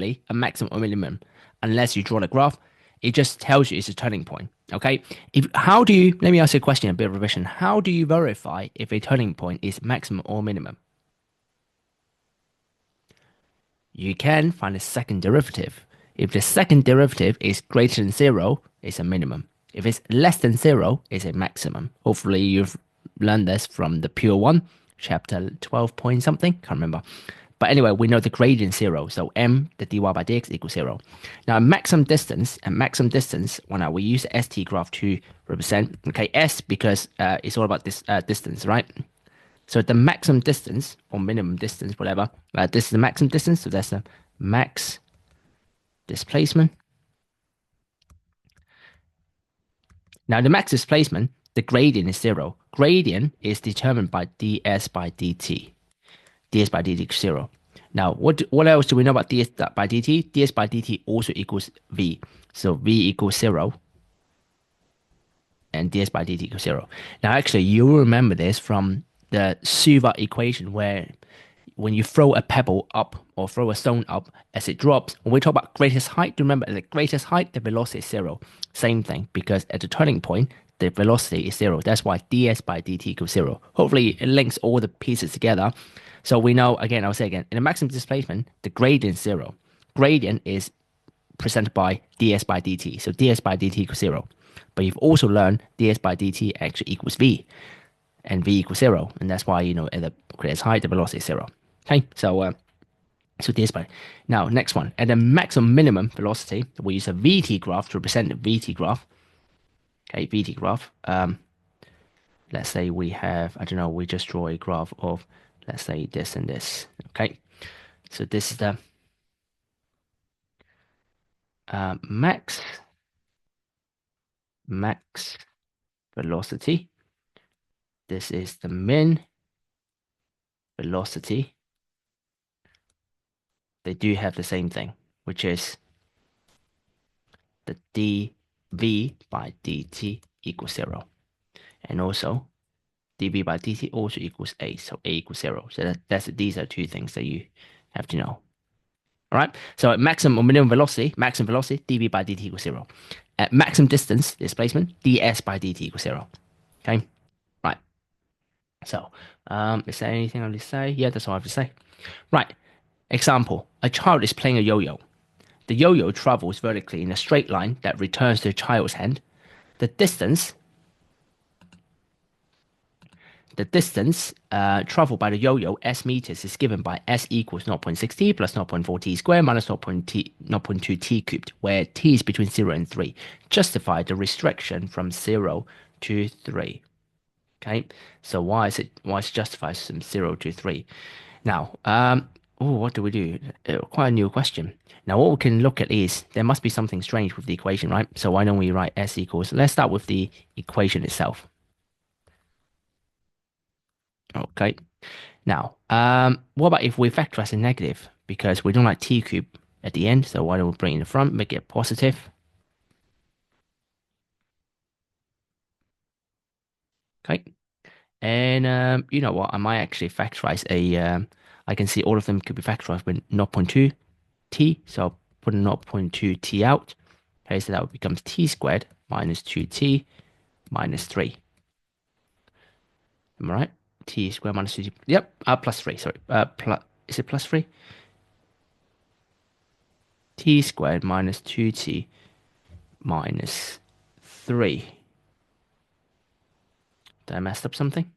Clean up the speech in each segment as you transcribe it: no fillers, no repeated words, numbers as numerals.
a maximum or minimum unless you draw the graph. It just tells you it's a turning point. Okay. If how do you let me ask you a question, a bit of revision. How do you verify if a turning point is maximum or minimum? You can find a second derivative. If the second derivative is greater than zero, it's a minimum. If it's less than zero, it's a maximum. Hopefully you've learned this from the Pure One, chapter 12 point something, can't remember. But anyway, we know the gradient zero, so m, the dy by dx equals zero. Now, maximum distance, when we use the st graph to represent, okay, s because it's all about this distance, right? So the maximum distance or minimum distance, whatever, this is the maximum distance, so that's the max displacement. Now, the max displacement, the gradient is zero. Gradient is determined by ds by dt. ds by dt equals zero. Now, what else do we know about ds by dt? ds by dt also equals v. So v equals zero, and ds by dt equals zero. Now, actually, you'll remember this from the Suva equation where when you throw a pebble up or throw a stone up as it drops, when we talk about greatest height, remember at the greatest height, the velocity is zero. Same thing, because at the turning point, the velocity is zero. That's why ds by dt equals zero. Hopefully, it links all the pieces together. So we know, again, I'll say again, in the maximum displacement, the gradient is zero. Gradient is presented by ds by dt. So ds by dt equals zero. But you've also learned ds by dt actually equals v, and v equals zero. And that's why, at the greatest height, the velocity is zero. Okay, so ds by. Now, next one. At the maximum minimum velocity, we use a vt graph to represent the vt graph. Okay, vt graph. Let's say we have, I don't know, we just draw a graph of, let's say, this and this. Okay, so this is the max velocity. This is the min velocity. They do have the same thing, which is the dv by dt equals zero. And also, dv by dt also equals a, so a equals zero. So these are two things that you have to know. All right, so at maximum or minimum velocity, dv by dt equals zero. At maximum distance, displacement, ds by dt equals zero. Okay, right. So, is there anything I have to say? Yeah, that's all I have to say. Right, example, a child is playing a yo-yo. The yo-yo travels vertically in a straight line that returns to the child's hand. The distance traveled by the yo-yo s meters is given by s equals 0.6t plus 0.4t squared minus 0.2t cubed, where t is between 0 and 3. Justify the restriction from 0 to 3. Okay, so why is it justified from 0 to 3? Now, what do we do? Quite a new question. Now, what we can look at is there must be something strange with the equation, right? So why don't we write s equals, let's start with the equation itself. Okay. Now, what about if we factorize a negative? Because we don't like t cubed at the end, so why don't we bring it in the front, make it positive? Okay. And you know what? I might actually factorize I can see all of them could be factorized with 0.2 t, so I'll put a 0.2 t out. Okay, so that becomes t squared minus 2t minus 3. Am I right? T squared minus 2t. Yep, plus 3, sorry. Is it plus 3? T squared minus 2t minus 3. Did I mess up something?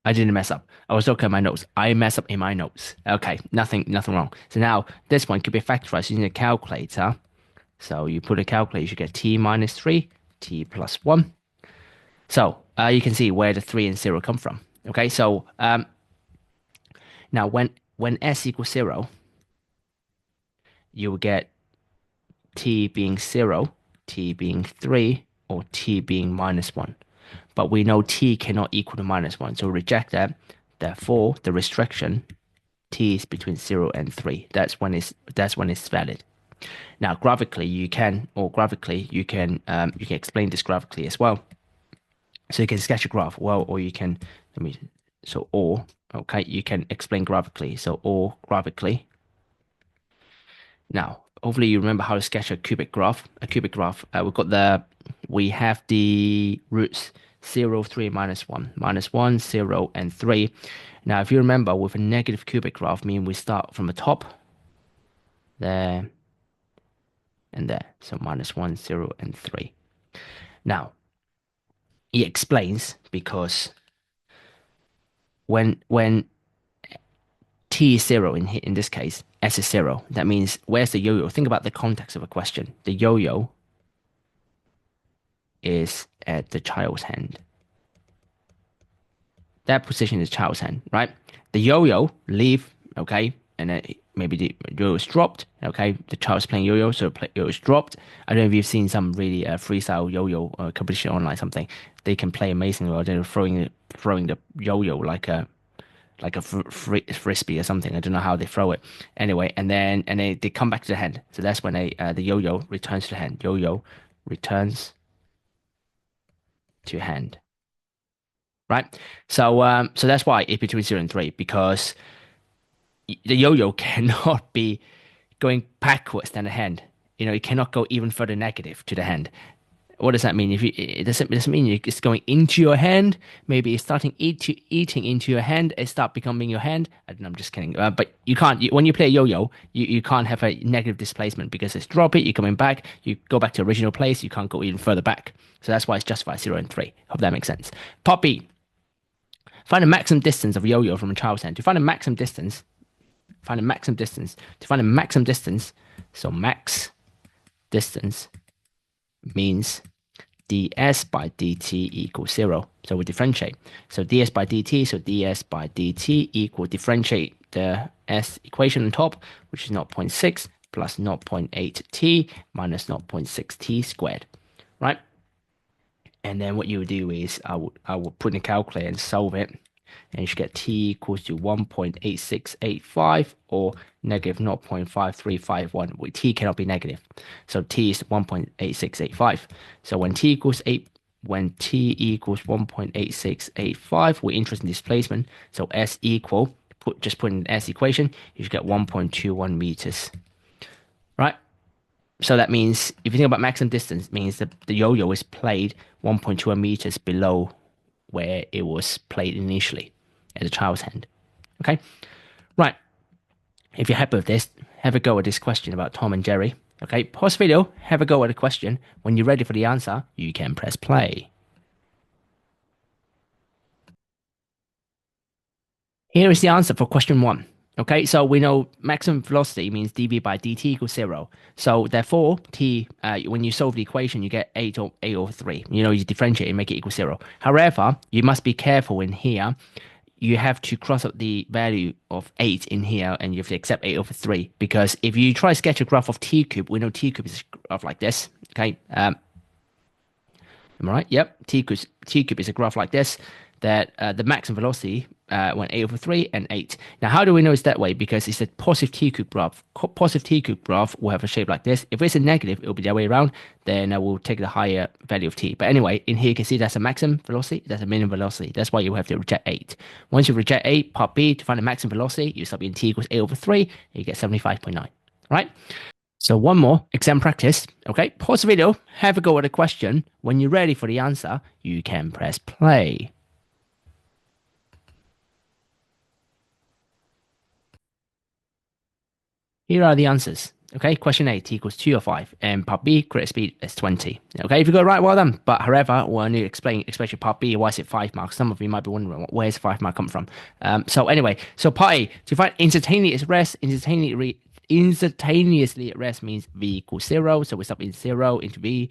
I didn't mess up. I was looking at my notes. I messed up in my notes. Okay, nothing wrong. So now this one could be factorized using a calculator. So you put a calculator, you get t minus 3, t plus 1. So you can see where the 3 and 0 come from. Okay, so now when s equals 0, you will get t being 0, t being 3, or t being minus 1. But we know t cannot equal to minus 1, so reject that. Therefore, the restriction t is between 0 and 3. That's when it's valid. Now, graphically, you can explain this graphically as well. So you can sketch a graph, well, or you can, let me So or, okay, you can explain graphically. So or graphically. Now, hopefully you remember how to sketch a cubic graph. A cubic graph, we have the roots 0, 3, -1, -1, 0, and 3. Now, if you remember, with a negative cubic graph, mean we start from the top, there, and there. So -1, 0, and 3. Now, it explains because when t is 0 in this case, s is 0, that means where's the yo-yo? Think about the context of a question. The yo-yo is at the child's hand. That position is child's hand, right? The yo-yo leave, okay, and then maybe the yo-yo is dropped, okay. The child's playing yo-yo, so yo-yo is dropped. I don't know if you've seen some really freestyle yo-yo competition online, something. They can play amazingly, or they're throwing the yo-yo like a frisbee or something. I don't know how they throw it. Anyway, and then they come back to the hand. So that's when the yo-yo returns to the hand. Yo-yo returns to hand. Right? So that's why it's between 0 and 3, because the yo-yo cannot be going backwards than the hand. You know, it cannot go even further negative to the hand. What does that mean? If you, it doesn't mean it's going into your hand. Maybe it's starting eating into your hand. It start becoming your hand. I'm just kidding. But you can't when you play a yo-yo, you can't have a negative displacement because it's drop it. You're coming back. You go back to original place. You can't go even further back. So that's why it's justified 0 and 3. Hope that makes sense. Part B. Find the maximum distance of a yo-yo from a child's hand. To find the maximum distance, find the maximum distance. To find the maximum distance, so max distance means ds by dt equals 0. So we differentiate. So ds by dt, so ds by dt equal differentiate the s equation on top, which is 0.6 plus 0.8t minus 0.6t squared, right? And then what you would do is I would put in a calculator and solve it. And you should get t equals to 1.8685 or negative 0.5351. Well, t cannot be negative. So t is 1.8685. So when t equals 1.8685, we're interested in displacement. So s equal, just put in the s equation, you should get 1.21 meters. Right? So that means if you think about maximum distance, means that the yo-yo is played 1.21 meters below where it was played initially at the child's hand. Okay? Right. If you're happy with this, have a go at this question about Tom and Jerry. Okay? Pause video, have a go at the question. When you're ready for the answer, you can press play. Here is the answer for question 1. Okay, so we know maximum velocity means dv by dt equals 0. So therefore, when you solve the equation, you get 8 over 3. You know, you differentiate and make it equal 0. However, you must be careful in here. You have to cross out the value of 8 in here, and you have to accept 8 over 3. Because if you try to sketch a graph of t cube, we know t cube is a graph like this. Okay, am I right? Yep, t cube is a graph like this. That the maximum velocity went 8 over 3 and 8. Now, how do we know it's that way? Because it's a positive t cube graph. Positive t cube graph will have a shape like this. If it's a negative, it'll be the other way around. Then we'll take the higher value of t. But anyway, in here you can see that's a maximum velocity, that's a minimum velocity. That's why you have to reject 8. Once you reject 8, part B, to find the maximum velocity, you start in t equals 8 over 3, and you get 75.9. Right? So one more exam practice. Okay, pause the video, have a go at the question. When you're ready for the answer, you can press play. Here are the answers. Okay, question A, t equals 2 or 5, and part B, critical speed is 20. Okay, if you got it right, well done. But however, when you explain, especially part B, why is it 5 marks? Some of you might be wondering, where's 5 mark come from? So anyway, so part A, to find instantaneous rest, instantaneously at rest means v equals 0. So we stop in 0 into v.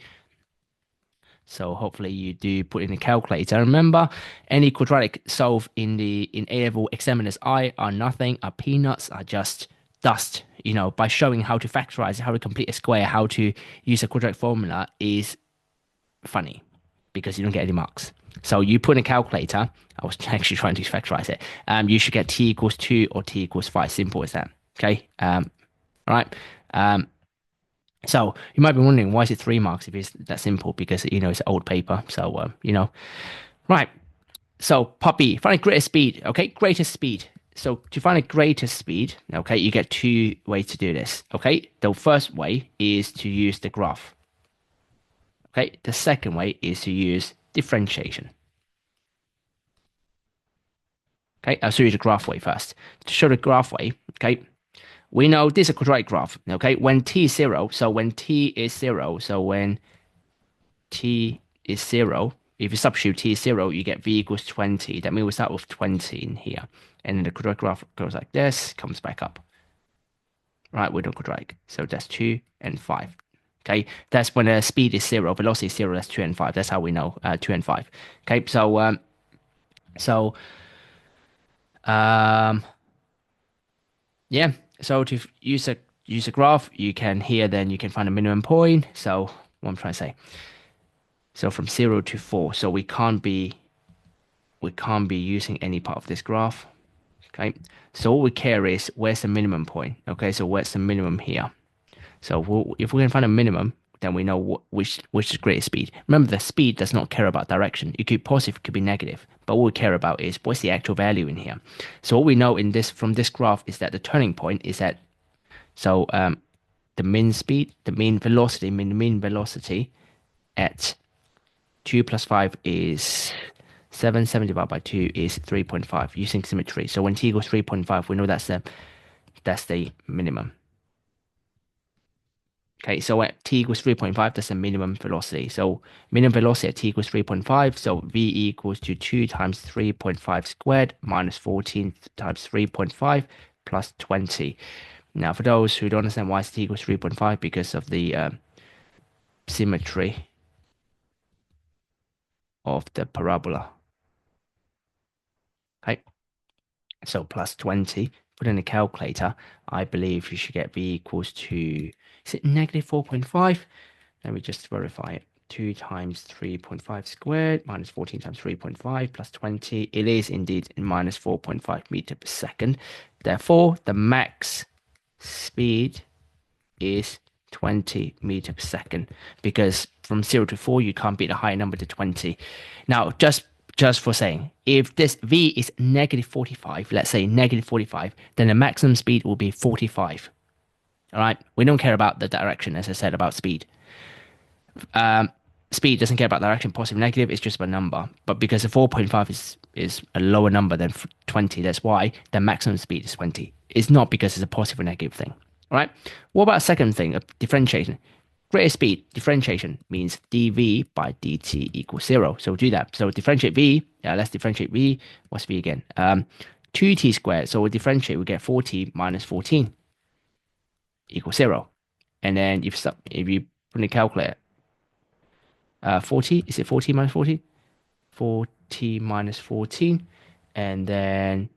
So hopefully you do put in a calculator. Remember, any quadratic solved in A-level examiner's eye are nothing, are peanuts, are just dust. You know, by showing how to factorize, how to complete a square, how to use a quadratic formula is funny because you don't get any marks. So you put in a calculator. I was actually trying to factorize it. You should get t equals 2 or t equals 5. Simple as that. Okay. All right. So you might be wondering, why is it 3 marks if it's that simple? Because, you know, it's old paper. So, you know, right. So part B, find a greatest speed. Okay, greatest speed. So to find a greatest speed, okay, you get two ways to do this. Okay, the first way is to use the graph. Okay, the second way is to use differentiation. Okay, I'll show you the graph way first. To show the graph way, okay, we know this is a quadratic graph. Okay, when t is zero, so when t is zero, so when t is zero, if you substitute t is zero, you get v equals 20. That means we start with 20 in here. And then the quadratic graph goes like this, comes back up. Right, we do quadratic. So that's 2 and 5. Okay, that's when the speed is zero, velocity is zero, that's 2 and 5. That's how we know 2 and 5. Okay, so um yeah, so to use a graph, you can here then you can find a minimum point. So what I'm trying to say. So from 0 to 4. So we can't be using any part of this graph. Okay. So all we care is where's the minimum point. Okay. So where's the minimum here? So if we can find a minimum, then we know which is greatest speed. Remember, the speed does not care about direction. It could be positive, it could be negative. But what we care about is what's the actual value in here. So what we know in this from this graph is that the turning point is at the mean speed, the mean velocity at 2 plus 5 is 7. 7 divided by 2 is 3.5 using symmetry. So when t equals 3.5, we know that's the minimum. Okay, so at t equals 3.5, that's the minimum velocity. So minimum velocity at t equals 3.5, so v equals to 2 times 3.5 squared minus 14 times 3.5 plus 20. Now, for those who don't understand why t equals 3.5, because of the symmetry of the parabola. Okay, so plus 20. Put in a calculator. I believe you should get v equals to, is it negative 4.5? Let me just verify it. 2 times 3.5 squared minus 14 times 3.5 plus 20. It is indeed minus 4.5 meter per second. Therefore, the max speed is 20 meter per second, because from 0 to 4 you can't beat a higher number to 20. Now just for saying, if this v is negative 45, let's say negative 45, then the maximum speed will be 45. All right, we don't care about the direction, as I said about speed. Speed doesn't care about direction, positive, negative. It's just a number. But because the 4.5 is a lower number than 20, that's why the maximum speed is 20. It's not because it's a positive or negative thing. All right. What about a second thing, differentiation? Greatest speed differentiation means dv by dt equals 0. So we'll do that. So differentiate v. Let's differentiate v. What's v again? 2t squared. So we differentiate. We get 4t minus 14 equals 0. And then if you put in the calculator, 40, is it 40 minus 40? 40 minus 14, and then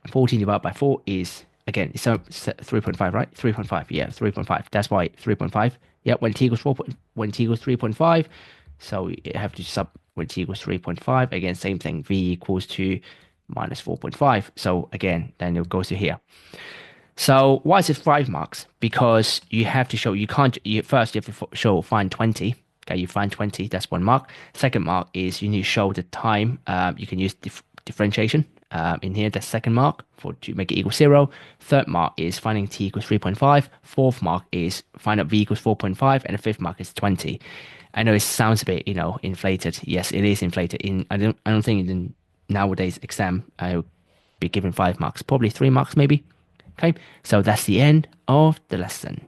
14 divided by 4 is, again, it's 3.5, right? 3.5, yeah, 3.5. That's why 3.5. Yeah, when t equals 3.5, so you have to sub when t equals 3.5. Again, same thing, v equals to minus 4.5. So again, then it goes to here. So why is it 5 marks? Because you have to show, first you have to show find 20. Okay, you find 20, that's 1 mark. Second mark is you need to show the time. You can use differentiation in here, that's second mark to make it equal 0. Third mark is finding t equals 3.5. Fourth mark is find out v equals 4.5. And the fifth mark is 20. I know it sounds a bit, inflated. Yes, it is inflated. I don't think in nowadays exam I'll be given 5 marks, probably 3 marks maybe. Okay, so that's the end of the lesson.